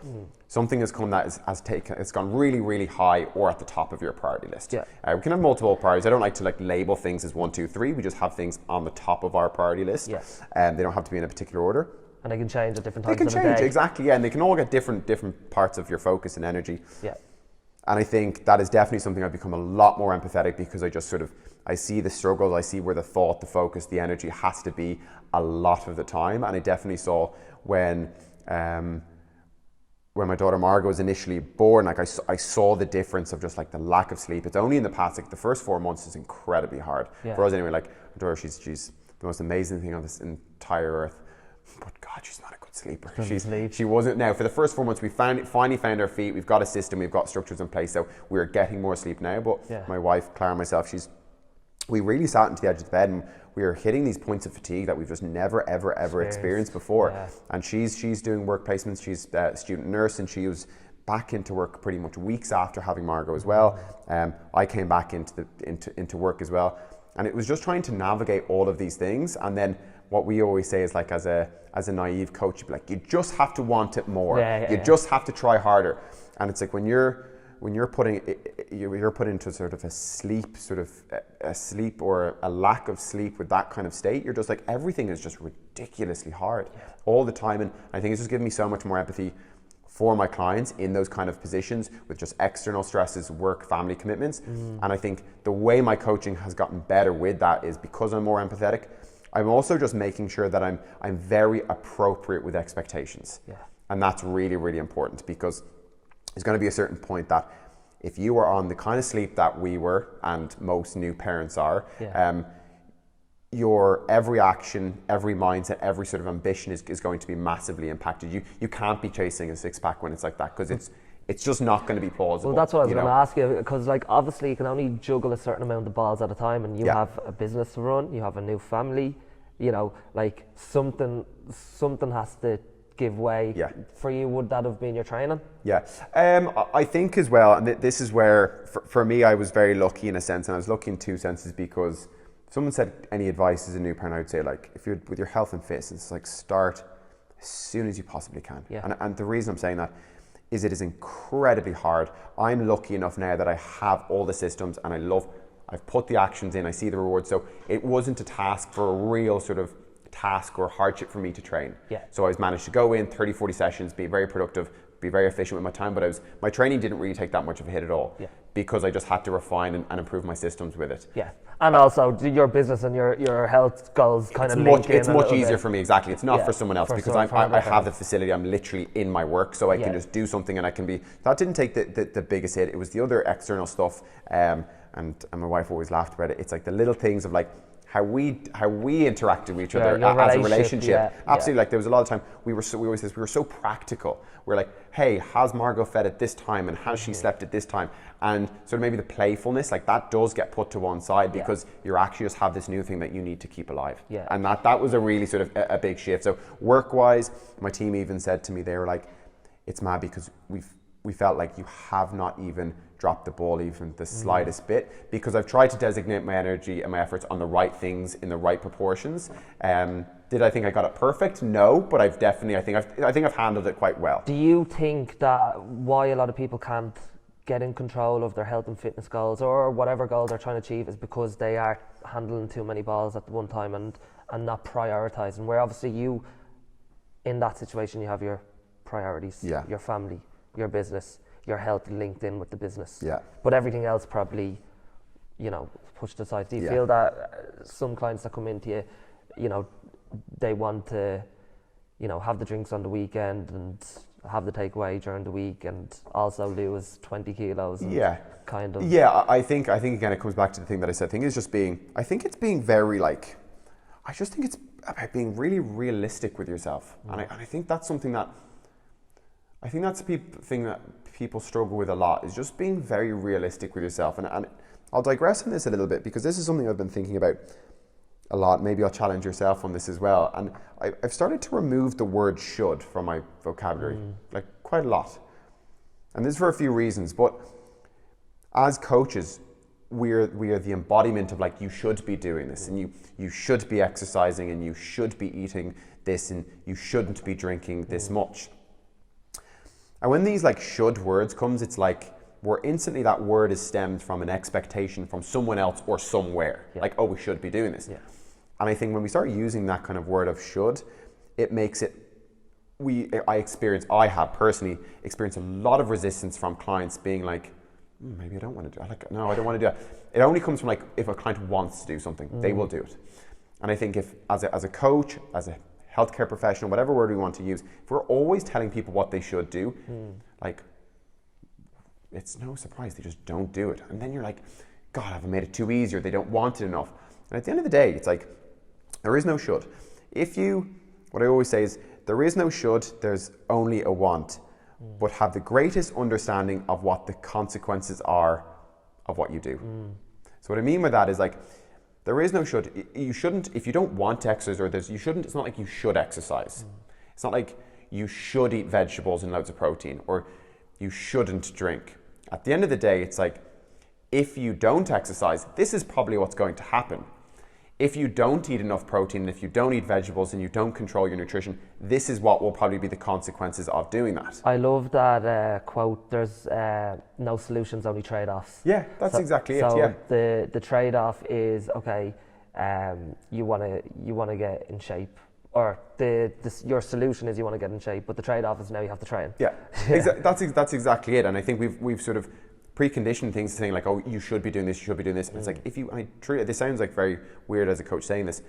Something has come that it's gone really, really high, or at the top of your priority list. Yeah. We can have multiple priorities. I don't like to label things as 1, 2, 3. We just have things on the top of our priority list. Yes. They don't have to be in a particular order. And they can change at different times of the day. They can change, exactly, yeah. And they can all get different parts of your focus and energy. Yeah. And I think that is definitely something I've become a lot more empathetic, because I just I see the struggle, I see where the thought, the focus, the energy has to be a lot of the time. And I definitely saw when my daughter Margot was initially born, I saw the difference of just the lack of sleep. It's only in the past, the first 4 months is incredibly hard for us anyway. My daughter, she's the most amazing thing on this entire earth, but God, she's not a good sleeper. She wasn't. Now for the first 4 months, we finally found our feet. We've got a system, we've got structures in place, so we're getting more sleep now. But my wife Clara and myself, we really sat into the edge of the bed, and we are hitting these points of fatigue that we've just never, ever experienced before. Yeah. And she's doing work placements. She's a student nurse, and she was back into work pretty much weeks after having Margot as well. I came back into work as well, and it was just trying to navigate all of these things. And then what we always say is, as a naive coach, you'd be like, you just have to want it more. You just have to try harder. And it's like when you're put into sort of a sleep or a lack of sleep with that kind of state, you're just everything is just ridiculously hard all the time. And I think it's just given me so much more empathy for my clients in those kind of positions with just external stresses, work, family commitments. And I think the way my coaching has gotten better with that is because I'm more empathetic. I'm also just making sure that I'm very appropriate with expectations. Yeah. And that's really, really important, because there's going to be a certain point that if you are on the kind of sleep that we were, and most new parents are, your every action, every mindset, every sort of ambition is going to be massively impacted. You can't be chasing a six-pack when it's like that, because it's just not going to be plausible. Well, that's what I was going to ask you, because obviously you can only juggle a certain amount of balls at a time, and you have a business to run, you have a new family, something has to give way. For you, would that have been your training? I think as well, and this is where for me I was very lucky in a sense, and I was lucky in two senses, because if someone said any advice as a new parent, I would say if you're with your health and fitness, start as soon as you possibly can. And the reason I'm saying that is it is incredibly hard. I'm lucky enough now that I have all the systems, and I've put the actions in, I see the rewards, so it wasn't a task for a real sort of task or hardship for me to train. So I was managed to go in 30, 40 sessions, be very productive, be very efficient with my time, but my training didn't really take that much of a hit at all, because I just had to refine and improve my systems with it. And also, your business and your health goals kind of link in. It's much easier for me, exactly. It's not for someone else, because I have the facility. I'm literally in my work, so I can just do something, and I can be. That didn't take the biggest hit. It was the other external stuff, and my wife always laughed about it. It's like the little things of like how we interacted with each other as a relationship. Absolutely. Like there was a lot of time we always say we were so practical. We're like, hey, has Margot fed at this time, and has she slept at this time? And so maybe the playfulness, like that does get put to one side, because you actually just have this new thing that you need to keep alive. And that was a really sort of a big shift. So work-wise, my team even said to me, they were like, it's mad because we felt like you have not even dropped the ball even the slightest bit, because I've tried to designate my energy and my efforts on the right things in the right proportions. Did I think I got it perfect? No, but I've definitely, I think I've handled it quite well. Do you think that why a lot of people can't get in control of their health and fitness goals, or whatever goals they're trying to achieve, is because they are handling too many balls at one time and not prioritizing? Where obviously you, in that situation, you have your priorities, your family, your business, your health linked in with the business. But everything else probably, pushed aside. Do you feel that some clients that come into you, they want to, have the drinks on the weekend and have the takeaway during the week and also lose 20 kilos? And kind of. Yeah, I think again it comes back to the thing that I said. I think it's being very like, I just think it's about being really realistic with yourself. And I think that's something that, I think that's the thing that people struggle with a lot, is just being very realistic with yourself. And I'll digress on this a little bit, because this is something I've been thinking about a lot. Maybe I'll challenge yourself on this as well. And I've started to remove the word should from my vocabulary, like quite a lot. And this is for a few reasons, but as coaches, we are the embodiment of like, you should be doing this, and you should be exercising, and you should be eating this, and you shouldn't be drinking this much. And when these like should words comes, it's like where instantly that word is stemmed from an expectation from someone else or somewhere. Like, oh, we should be doing this. And I think when we start using that kind of word of should, it makes it, I have personally experienced a lot of resistance from clients being like, maybe I don't want to do it. Like, no, I don't want to do it. It only comes from like, if a client wants to do something, they will do it. And I think if, as a coach, as a healthcare professional, whatever word we want to use, if we're always telling people what they should do, like, it's no surprise they just don't do it. And then you're like, God, I've made it too easy, or they don't want it enough. And at the end of the day, it's like, there is no should. What I always say is, there is no should, there's only a want. But have the greatest understanding of what the consequences are of what you do. So what I mean by that is like, there is no should. You shouldn't, if you don't want to exercise, it's not like you should exercise. It's not like you should eat vegetables and loads of protein, or you shouldn't drink. At the end of the day, it's like, if you don't exercise, this is probably what's going to happen. If you don't eat enough protein, and if you don't eat vegetables, and you don't control your nutrition, this is what will probably be the consequences of doing that. I love that quote, there's no solutions, only trade-offs. Yeah, that's exactly it. So the trade-off is, okay, you want to get in shape, or your solution is you want to get in shape, but the trade-off is now you have to train. Yeah, that's exactly it. And I think we've sort of preconditioned things saying like, oh, you should be doing this, you should be doing this. And it's like, this sounds like very weird as a coach saying this.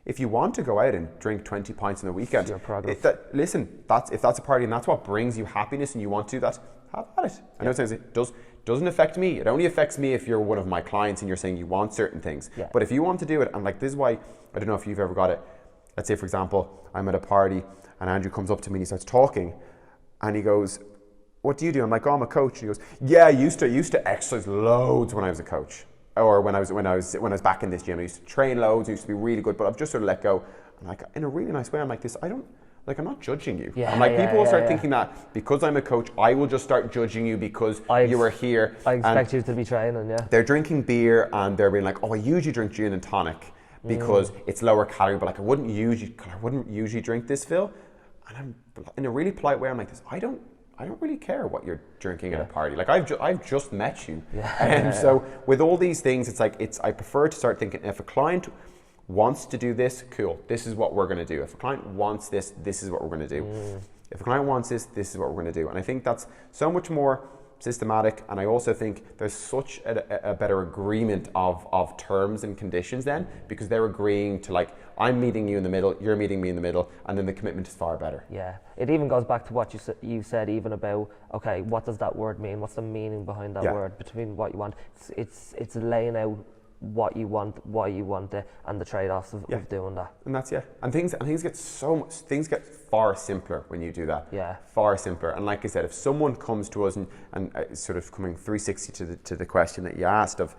If you want to go out and drink 20 pints in the weekend, if that's a party and that's what brings you happiness and you want to do that, have at it. I know it doesn't affect me. It only affects me if you're one of my clients and you're saying you want certain things. But if you want to do it, and like, this is why, I don't know if you've ever got it. Let's say, for example, I'm at a party and Andrew comes up to me and he starts talking and he goes, what do you do? I'm like, oh, I'm a coach. And he goes, yeah, I used to exercise loads when I was a coach, or when I was back in this gym. I used to train loads. I used to be really good, but I've just sort of let go. I'm like, in a really nice way. I'm like, I'm not judging you. I'm like, people will start thinking that because I'm a coach, I will just start judging you because you were here. I expect you to be training. They're drinking beer and they're being like, oh, I usually drink gin and tonic because it's lower calorie, but like I wouldn't usually drink this, Phil. And I'm in a really polite way. I'm like this. I don't really care what you're drinking at a party. Like, I've just met you. And so with all these things, it's like, I prefer to start thinking, if a client wants to do this, cool, this is what we're going to do. If a client wants this, this is what we're going to do. If a client wants this, this is what we're going to do. And I think that's so much more systematic, and I also think there's such a better agreement of terms and conditions then, because they're agreeing to, like, I'm meeting you in the middle, you're meeting me in the middle, and then the commitment is far better. Yeah, it even goes back to what you said even about, okay, what does that word mean? What's the meaning behind that word, between what you want? It's laying out what you want, why you want it, and the trade-offs of doing that. And that's, and things get far simpler when you do that. Yeah. Far simpler. And like I said, if someone comes to us and sort of coming 360 to the question that you asked of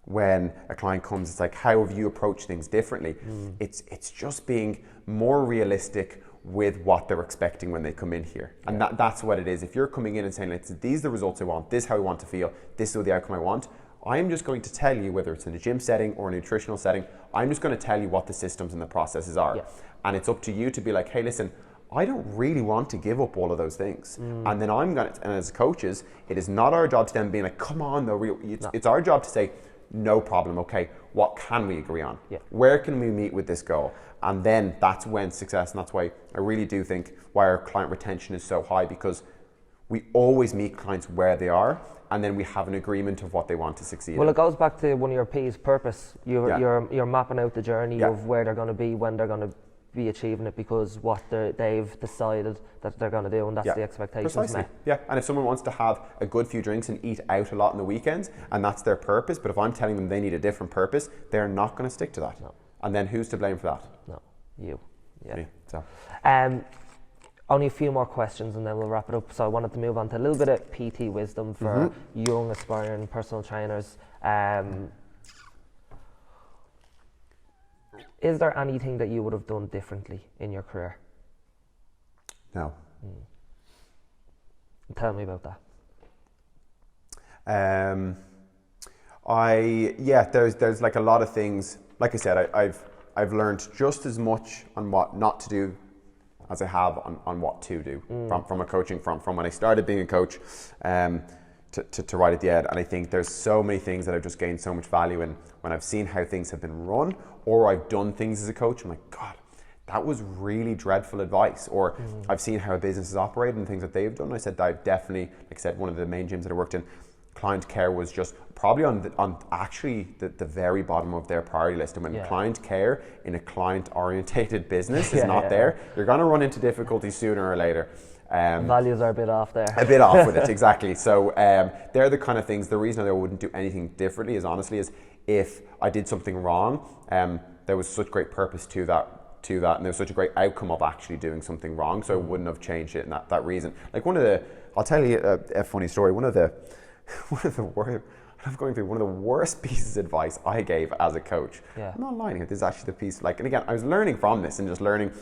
when a client comes, it's like, how have you approached things differently? It's just being more realistic with what they're expecting when they come in here. And that's what it is. If you're coming in and saying, like, these are the results I want, this is how I want to feel, this is the outcome I want, I'm just going to tell you, whether it's in a gym setting or a nutritional setting, I'm just going to tell you what the systems and the processes are. Yeah. And it's up to you to be like, hey, listen, I don't really want to give up all of those things. And then and as coaches, it is not our job to then be like, come on, though. It's our job to say, no problem, okay, what can we agree on? Yeah. Where can we meet with this goal? And then that's when success, and that's why I really do think why our client retention is so high, because we always meet clients where they are, and then we have an agreement of what they want to succeed in. It goes back to one of your P's, purpose. You're mapping out the journey of where they're going to be, when they're going to be achieving it, because what they've decided that they're going to do, and that's the expectations. Precisely. Yeah, and if someone wants to have a good few drinks and eat out a lot on the weekends, and that's their purpose, but if I'm telling them they need a different purpose, they're not going to stick to that. No. And then who's to blame for that? No, you. Yeah. Me. So. Only a few more questions and then we'll wrap it up. So I wanted to move on to a little bit of PT wisdom for young aspiring personal trainers. Is there anything that you would have done differently in your career? No. Tell me about that. There's like a lot of things. Like I said, I've learned just as much on what not to do as I have on what to do from a coaching from when I started being a coach to right at the end. And I think there's so many things that I've just gained so much value in when I've seen how things have been run, or I've done things as a coach. I'm like, God, that was really dreadful advice. Or I've seen how a business is operated and things that they've done. I said that I've definitely, like I said, one of the main gyms that I worked in, client care was just probably on actually the very bottom of their priority list. And when client care in a client orientated business is not there, you're going to run into difficulties sooner or later. Values are a bit off there. A bit off with it, exactly. So they're the kind of things, the reason I wouldn't do anything differently is honestly is if I did something wrong, there was such great purpose to that, and there was such a great outcome of actually doing something wrong, so I wouldn't have changed it in that reason. Like I'll tell you a funny story. One of the worst pieces of advice I gave as a coach. Yeah. I'm not lying here. This is actually the piece. And again, I was learning from this and just learning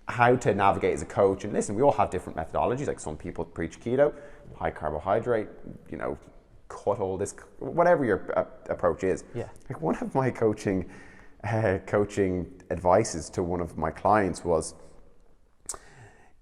how to navigate as a coach. And listen, we all have different methodologies. Like some people preach keto, high carbohydrate, cut all this, whatever your approach is. Yeah. Like one of my coaching advices to one of my clients was,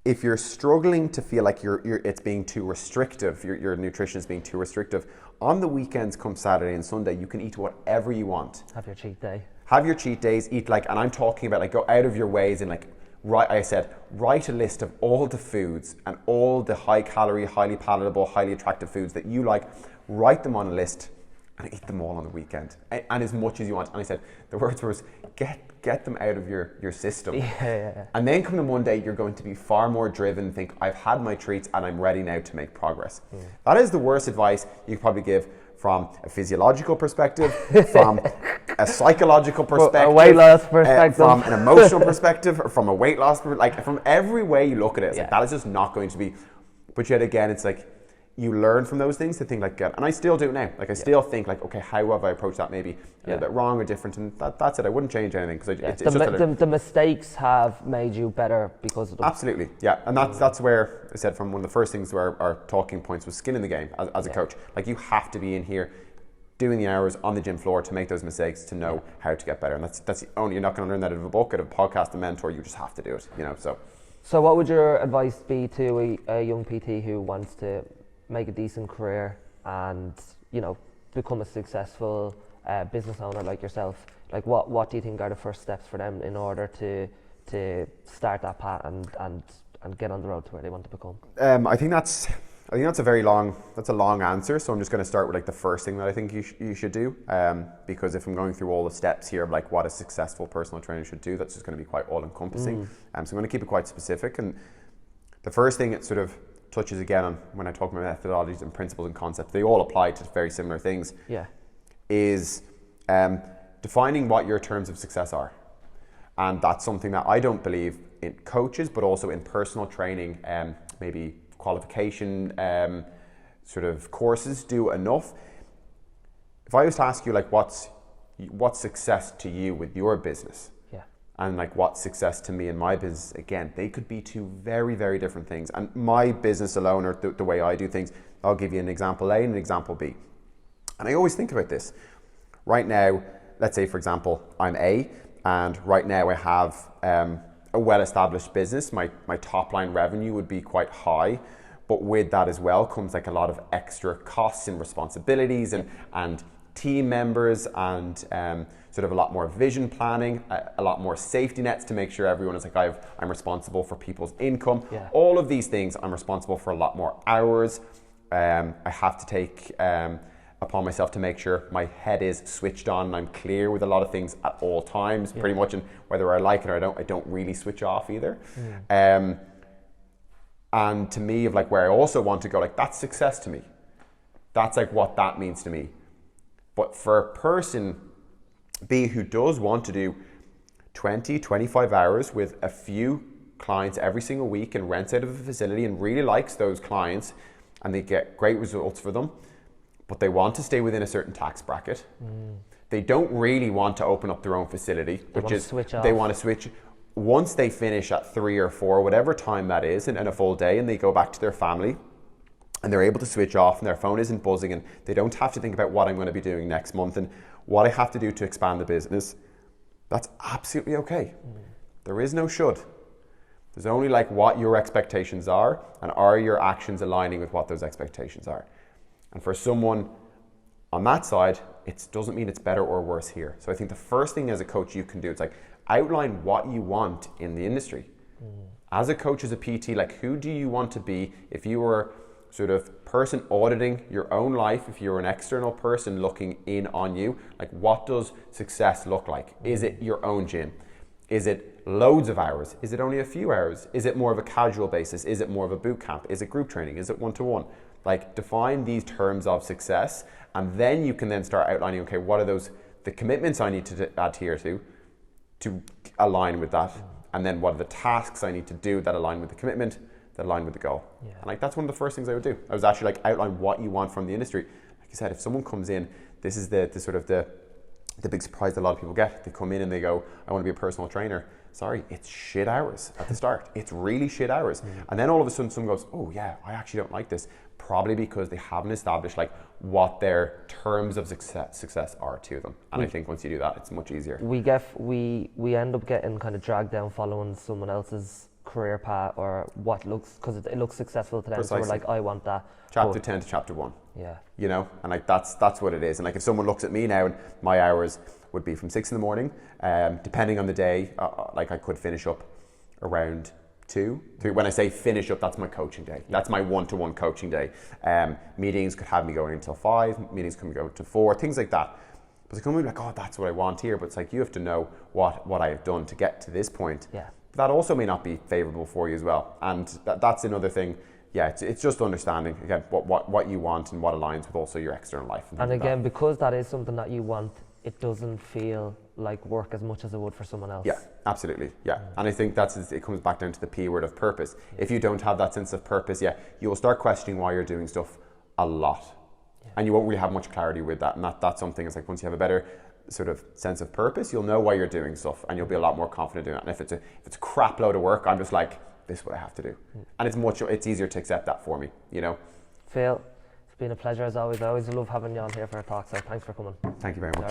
if you're struggling to feel like it's being too restrictive, your nutrition is being too restrictive, on the weekends come Saturday and Sunday, you can eat whatever you want. Have your cheat day. Have your cheat days, eat and I'm talking about go out of your ways and write a list of all the foods and all the high calorie, highly palatable, highly attractive foods that you like, write them on a list and eat them all on the weekend and as much as you want. And I said, the words were, get them out of your system. Yeah. And then come the Monday, you're going to be far more driven, think, I've had my treats and I'm ready now to make progress. That is the worst advice you could probably give from a physiological perspective, from a psychological perspective, a weight loss perspective, from an emotional perspective, or from a weight loss, from every way you look at it, it's that is just not going to be. But yet again, it's you learn from those things to think and I still do now. I still think okay, how have I approached that maybe a little bit wrong or different? And that's it. I wouldn't change anything because it's just the mistakes have made you better because of them. Absolutely, yeah. And that's where I said from one of the first things where our talking points was skin in the game as a coach. You have to be in here doing the hours on the gym floor to make those mistakes to know how to get better. And that's the only, you're not going to learn that out of a book, out of a podcast, a mentor. You just have to do it. So what would your advice be to a young PT who wants to make a decent career and become a successful business owner like yourself? What do you think are the first steps for them in order to start that path and get on the road to where they want to become? I think that's I think that's a long answer. So I'm just going to start with like the first thing that I think you should do. Because if I'm going through all the steps here of like what a successful personal trainer should do, that's just going to be quite all encompassing. So I'm going to keep it quite specific. And the first thing it sort of touches again on when I talk about methodologies and principles and concepts, they all apply to very similar things. Yeah. Is defining what your terms of success are. And that's something that I don't believe in coaches, but also in personal training, maybe qualification sort of courses do enough. If I was to ask you like what's success to you with your business, and like what's success to me in my business, again, they could be two very, very different things. And my business alone, or the way I do things, I'll give you an example A and an example B. And I always think about this. Right now, let's say for example, I'm A, and right now I have a well-established business. My top line revenue would be quite high, but with that as well comes like a lot of extra costs and responsibilities and team members and sort of a lot more vision planning, a lot more safety nets to make sure everyone is like, I'm responsible for people's income. Yeah. All of these things, I'm responsible for a lot more hours. I have to take upon myself to make sure my head is switched on and I'm clear with a lot of things at all times, pretty much, and whether I like it or I don't really switch off either. And to me, of like where I also want to go, like that's success to me. That's like what that means to me. But for a person B who does want to do 20, 25 hours with a few clients every single week and rents out of a facility and really likes those clients and they get great results for them, but they want to stay within a certain tax bracket. They don't really want to open up their own facility, they want to switch. Once they finish at 3 or 4, whatever time that is, in a full day, and they go back to their family, and they're able to switch off and their phone isn't buzzing and they don't have to think about what I'm going to be doing next month and what I have to do to expand the business, that's absolutely okay. There is no should. There's only like what your expectations are and are your actions aligning with what those expectations are. And for someone on that side, it doesn't mean it's better or worse here. So I think the first thing as a coach you can do, it's like outline what you want in the industry. As a coach, as a PT, like who do you want to be if you were sort of person auditing your own life, if you're an external person looking in on you, like what does success look like? Is it your own gym? Is it loads of hours? Is it only a few hours? Is it more of a casual basis? Is it more of a boot camp? Is it group training? Is it one-to-one? Like define these terms of success, and then you can then start outlining, okay, what are the commitments I need to adhere to align with that? And then what are the tasks I need to do that align with the commitment, that align with the goal? And like that's one of the first things I would do. I was actually like outline what you want from the industry. Like you said, if someone comes in, this is the sort of the big surprise that a lot of people get. They come in and they go, I want to be a personal trainer. Sorry, it's shit hours at the start. It's really shit hours. And then all of a sudden someone goes, oh yeah, I actually don't like this. Probably because they haven't established like what their terms of success are to them. And I think once you do that, it's much easier. We end up getting kind of dragged down following someone else's career path or because it looks successful to them. Precisely. So we're like, I want that. Chapter 10 to chapter 1. Yeah. You know, and like that's what it is. And like if someone looks at me now and my hours would be from 6 in the morning, depending on the day, like I could finish up around 2, 3. When I say finish up, that's my coaching day. That's my one-to-one coaching day. Meetings could have me going until 5, meetings can go to 4, things like that. But they come in like, oh, that's what I want here. But it's like, you have to know what I have done to get to this point. Yeah. But that also may not be favorable for you as well. And that's another thing. Yeah, it's just understanding, again, what you want and what aligns with also your external life. And again, because that is something that you want, it doesn't feel like work as much as it would for someone else. Yeah, absolutely. Yeah. And I think it comes back down to the P word of purpose. If you don't have that sense of purpose, you will start questioning why you're doing stuff a lot. And you won't really have much clarity with that. And that's something, it's like once you have a better sort of sense of purpose, you'll know why you're doing stuff and you'll be a lot more confident doing it. And if it's a crap load of work, I'm just like, this is what I have to do. And it's easier to accept that for me, you know. Phil, it's been a pleasure as always. I always love having you on here for a talk, so thanks for coming. Thank you very much.